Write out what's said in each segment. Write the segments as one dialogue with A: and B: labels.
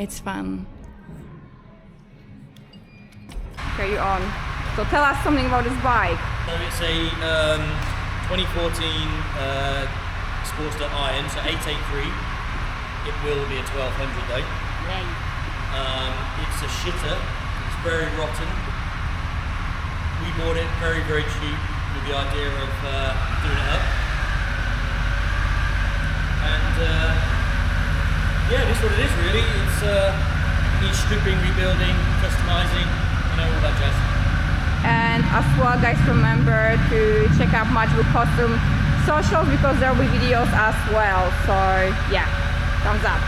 A: It's fun. Okay, you're on. So tell us something about this bike.
B: So it's a 2014 Sportster iron, so 883. It will be a 1200 though.
A: Yay.
B: It's a shitter. It's very rotten. We bought it very, very cheap with the idea of doing it up. And yeah, this is what it is really. It's needs stripping, rebuilding, customizing, you know, all that jazz.
A: And as well, guys, remember to check out Magical Custom socials because there will be videos as well. So yeah, thumbs up.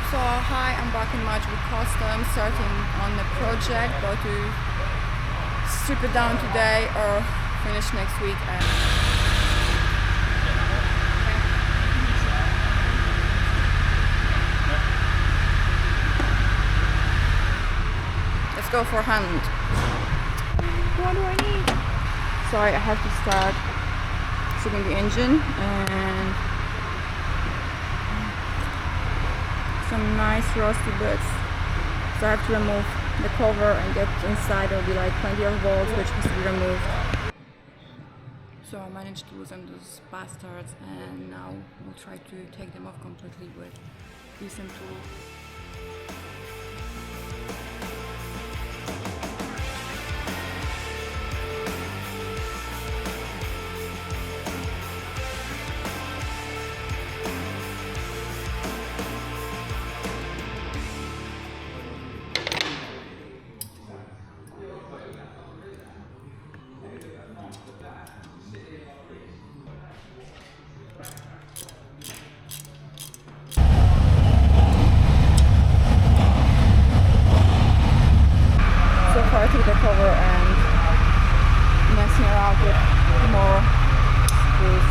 A: So hi, I'm back in Magical Custom, starting on the project, about to strip it down today or finish next week. And let's go for hand. What do I need? Sorry, I have to start stripping the engine and some nice rusty bits. So I have to remove the cover and get inside. There will be like plenty of bolts which has to be removed. So I managed to loosen those bastards and now we'll try to take them off completely with decent tool. I took the cover and messing around with more screws.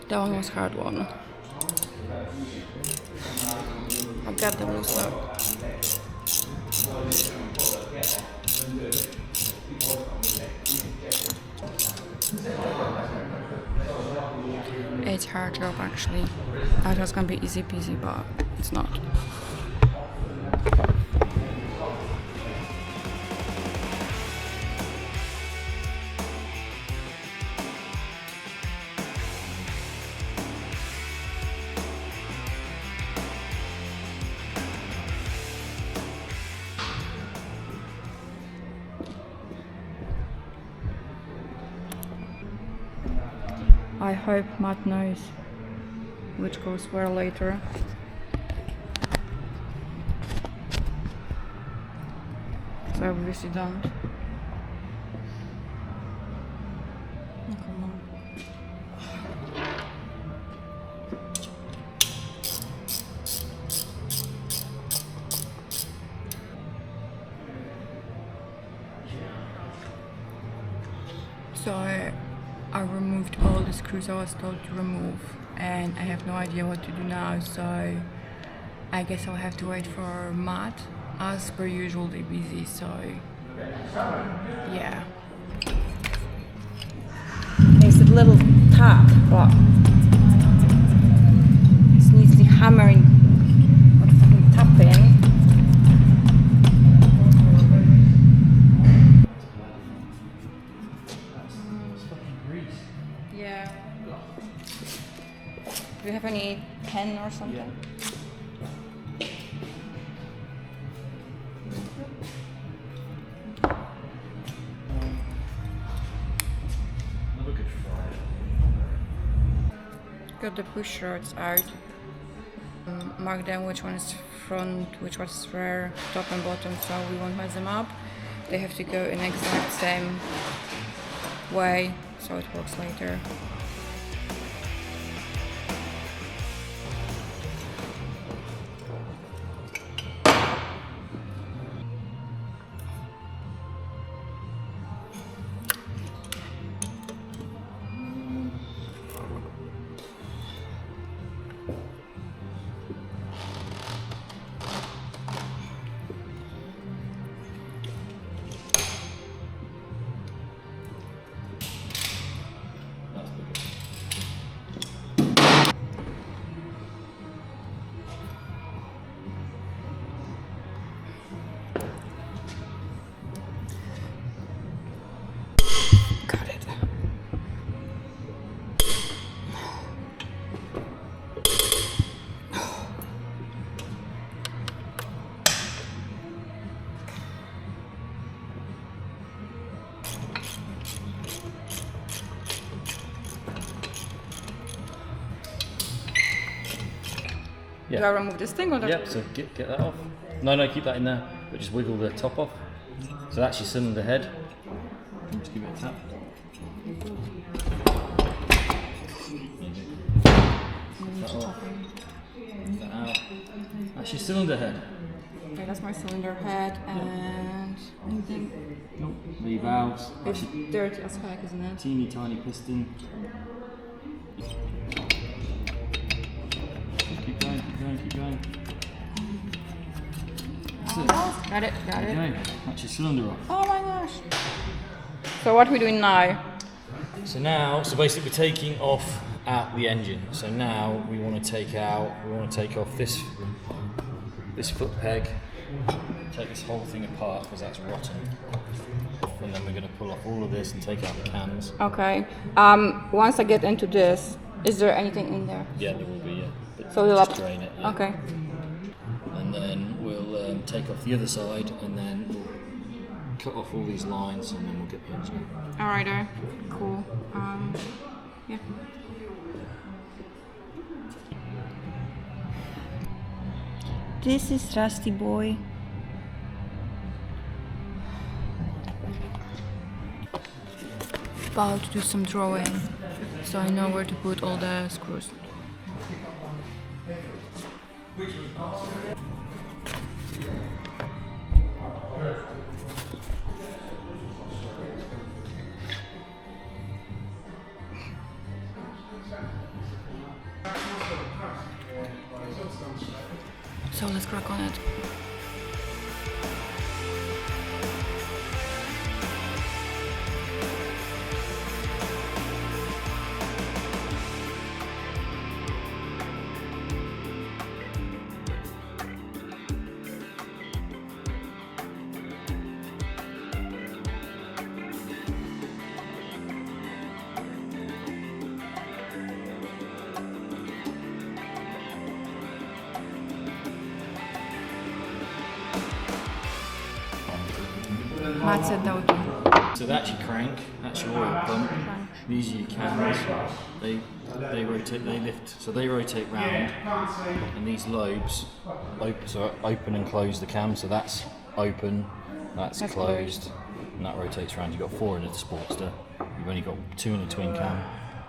A: That one was a hard one. I've got them loose up. It's hard job actually. I thought it was gonna be easy peasy, but it's not. I hope Matt knows which goes where later. So I obviously don't. Oh, come on. So I removed all the screws I was told to remove and I have no idea what to do now, so I guess I'll have to wait for Matt. As per usual, they're busy, so yeah. There's a little tap, but this needs the hammering or the fucking tapping. Yeah. Do you have any pen or something?
B: Yeah.
A: got the push rods out. Mark them which one is front, which one is rear, top and bottom, so we won't mess them up. They have to go in exact same way, so it works later.
B: Yeah.
A: Do I remove this thing or do
B: Yep, so get that off. No, keep that in there, but just wiggle the top off. So that's your cylinder head. Just give it a tap. That off. That out. That's your cylinder head.
A: Okay, that's my cylinder head and anything.
B: Nope. The valves.
A: It's dirty as heck, isn't it?
B: Teeny tiny piston. Keep going. That's it.
A: Got it.
B: Okay, that's your cylinder off.
A: Oh my gosh. So what are we doing now?
B: So basically we're taking off out the engine. So now we want to take off this foot peg, take this whole thing apart because that's rotten. And then we're going to pull off all of this and take out the cams.
A: Okay. Once I get into this, is there anything in there?
B: Yeah, there will be, yeah. But
A: So we'll
B: just drain it. Yeah.
A: Okay.
B: And then we'll take off the other side and then we'll cut off all these lines and then we'll get the engine.
A: Alright, cool. Yeah. This is Rusty Boy. About to do some drawing, so I know where to put all the screws. So let's crack on it. Matt said that would be.
B: So that's your crank, that's your oil pump. These are your cams. They rotate, they lift, so they rotate round, and these lobes open and close the cam. So that's open, that's closed, and that rotates around. You've got 4 in a Sportster. You've only got 2 in a twin cam,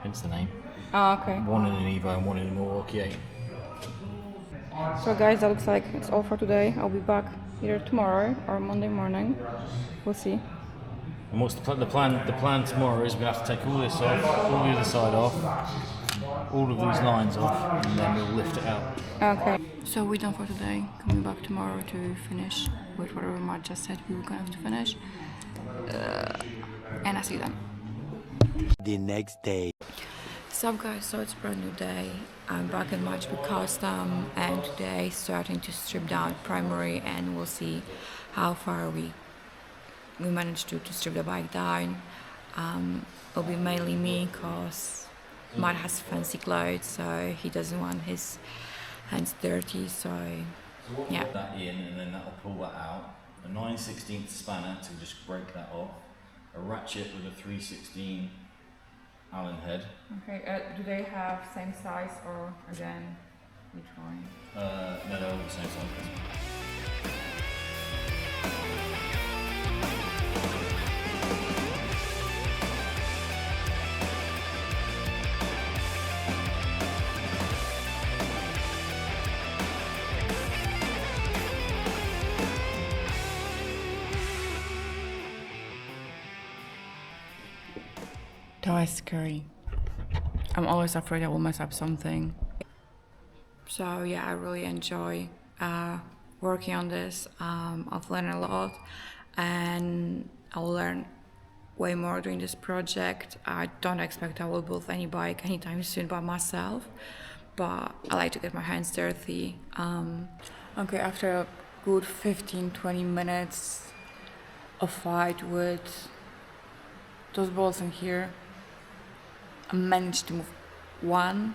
B: hence the name.
A: Oh, okay.
B: 1 in an Evo and 1 in a Milwaukee 8.
A: So guys, that looks like it's all for today. I'll be back either tomorrow or Monday morning. We'll see.
B: And what's the plan? The plan tomorrow is we have to take all this off, all the other side off, all of these lines off, and then we'll lift it out.
A: Okay. So we're done for today. Coming back tomorrow to finish with whatever Matt just said we were going to have to finish. And I'll see you then.
C: The next day.
A: Sup guys, so it's a brand new day. I'm back in Match with Custom and today starting to strip down primary and we'll see how far we managed to strip the bike down. It'll be mainly me because Matt has fancy clothes, so he doesn't want his hands dirty, so yeah.
B: That in and then that'll pull that out. A 9/16 spanner to just break that off. A ratchet with a 3/16 Allen head.
A: Okay, do they have same size or again, which one?
B: No, they're all the same size.
A: That was scary. I'm always afraid I will mess up something. So yeah, I really enjoy working on this. I've learned a lot and I will learn way more doing this project. I don't expect I will build any bike anytime soon by myself, but I like to get my hands dirty. Okay, after a good 15-20 minutes of fight with those balls in here, I managed to move one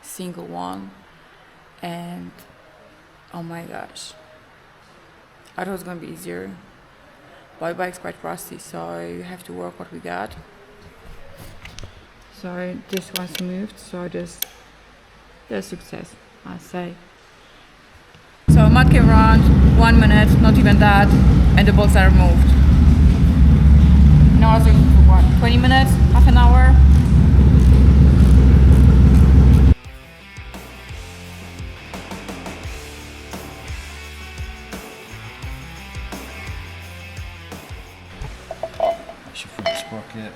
A: single one, and oh my gosh, I thought it was gonna be easier, but the bike's quite rusty, so you have to work what we got. So this one's moved, so this is success, I say. So mud came around 1 minute, not even that, and the bolts are removed. Now I was looking for what, 20 minutes, half an hour.
B: That's your front sprocket.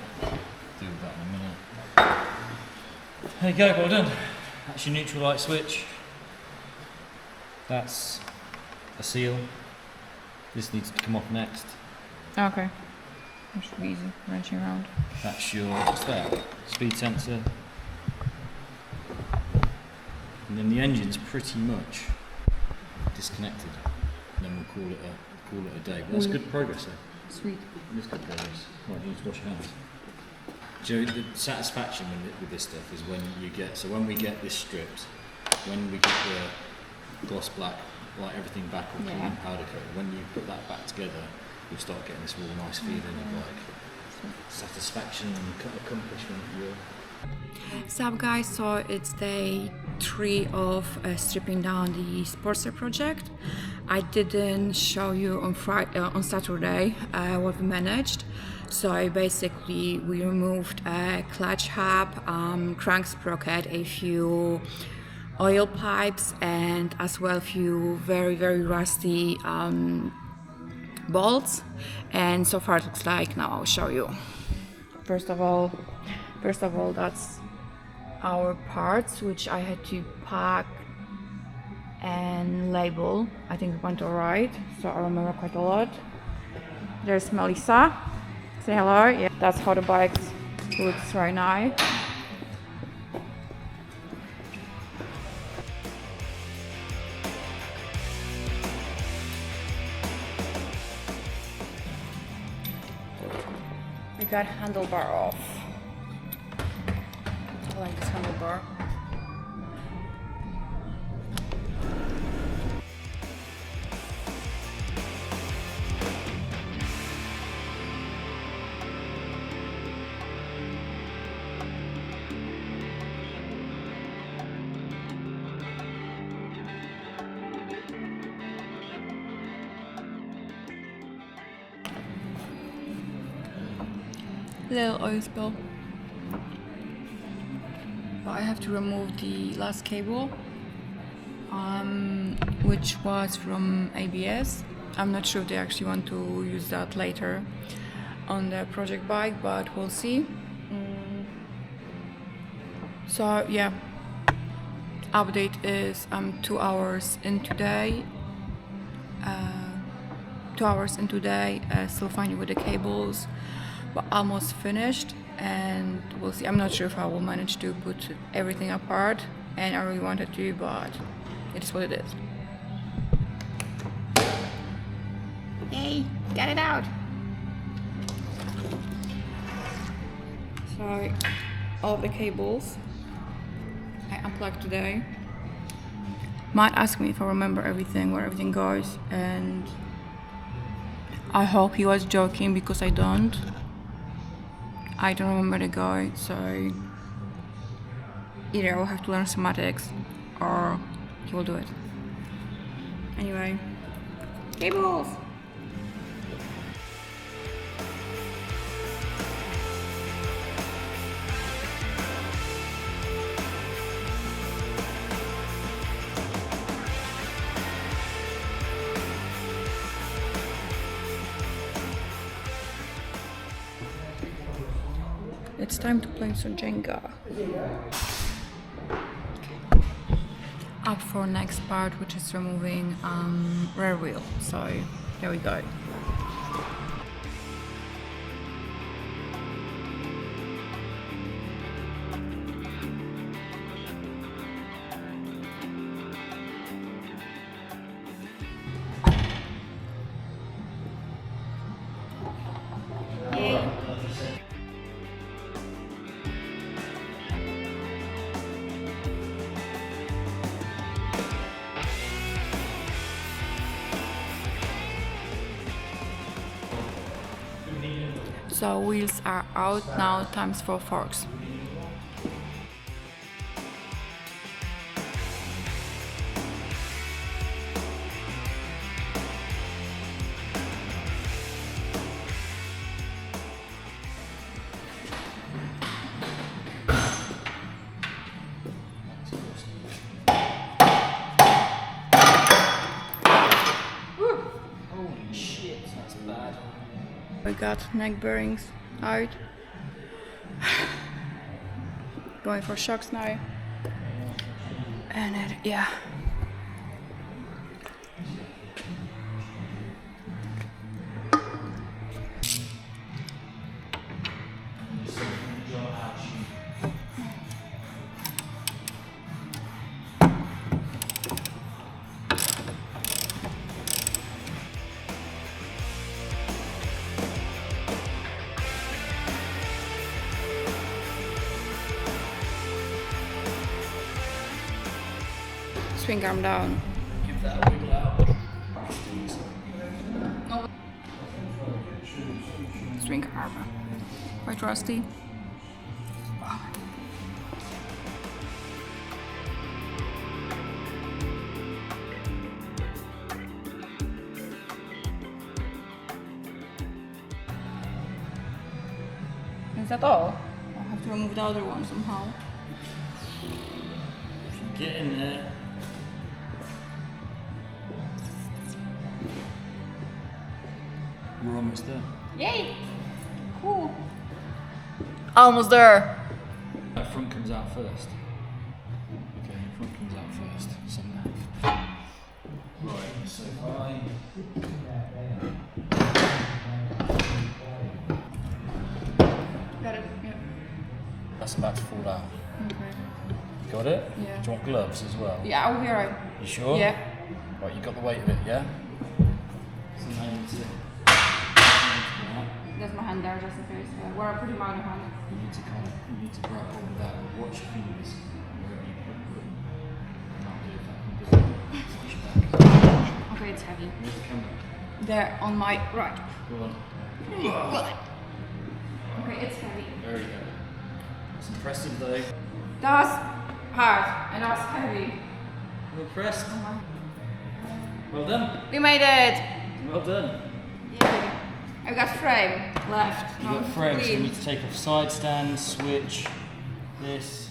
B: Deal with that in a minute. There you go, well done. That's your neutral light switch. That's a seal. This needs to come off next.
A: Okay. That should be easy, wrenching around.
B: That's your, what's that? Speed sensor. And then the engine's pretty much disconnected. And then we'll call it a day. But that's good progress though.
A: Sweet.
B: It is good progress. Right, you need to wash your hands. Do you know, the satisfaction with this stuff is when you get, so when we get this stripped, when we get the gloss black, like everything back on clean powder coat, when you put that back together, you'll start getting this really nice feeling of like satisfaction and accomplishment.
A: Sup guys, so it's day 3 of stripping down the Sportster project. I didn't show you on Saturday what we managed. So basically we removed a clutch hub, crank sprocket, a few oil pipes, and as well a few very rusty bolts. And so far it looks like, now I'll show you. First of all, that's our parts, which I had to pack and label. I think it went alright, so I remember quite a lot. There's Melissa. Say hello. Yeah, that's how the bike looks right now. We got handlebar off. I like this handlebar. Little oil spill. But I have to remove the last cable, which was from ABS. I'm not sure if they actually want to use that later on the project bike, but we'll see. So yeah, update is I'm 2 hours in today. 2 hours in today, still finding with the cables, but almost finished, and we'll see. I'm not sure if I will manage to put everything apart, and I really wanted to, but it is what it is. Yay, got it out! So, all of the cables I unplugged today. Might ask me if I remember everything, where everything goes, and I hope he was joking because I don't. I don't remember the guy, so either I will have to learn schematics or he will do it. Anyway, cables! It's time to play some Jenga. Up for next part, which is removing rear wheel. So here we go. So wheels are out, now time for forks.
B: Holy shit, that's bad.
A: We got neck bearings out. Going for shocks now. And it, yeah. Swing arm down.
B: Give that a wiggle out.
A: Swing arm. Quite rusty. Is that all? I'll have to remove the other one somehow.
B: Get in there. We're almost there.
A: Yay! Cool. Almost there.
B: That front comes out first. Okay, front comes out first. Somehow. Right, so I.
A: Got it. Yeah.
B: That's about to fall out.
A: Okay.
B: Got it?
A: Yeah.
B: Do you want gloves as well?
A: Yeah, I'll be right.
B: You sure?
A: Yeah.
B: Right, you got the weight of it, yeah? So now you need to.
A: There's my hand there just in case. Where I put him out of hand.
B: You need to grab hold of that and watch your fingers wherever you put them. Can't do that. Push back.
A: Okay, it's heavy.
B: Where's the camera?
A: There on my right.
B: Go on.
A: Okay, it's heavy.
B: There you go. It's impressive though.
A: That's hard and that's heavy.
B: Well pressed. Well done.
A: We made it!
B: Well done.
A: Yeah. I've got frame left.
B: You got frames, so you need to take off side stand, switch, this.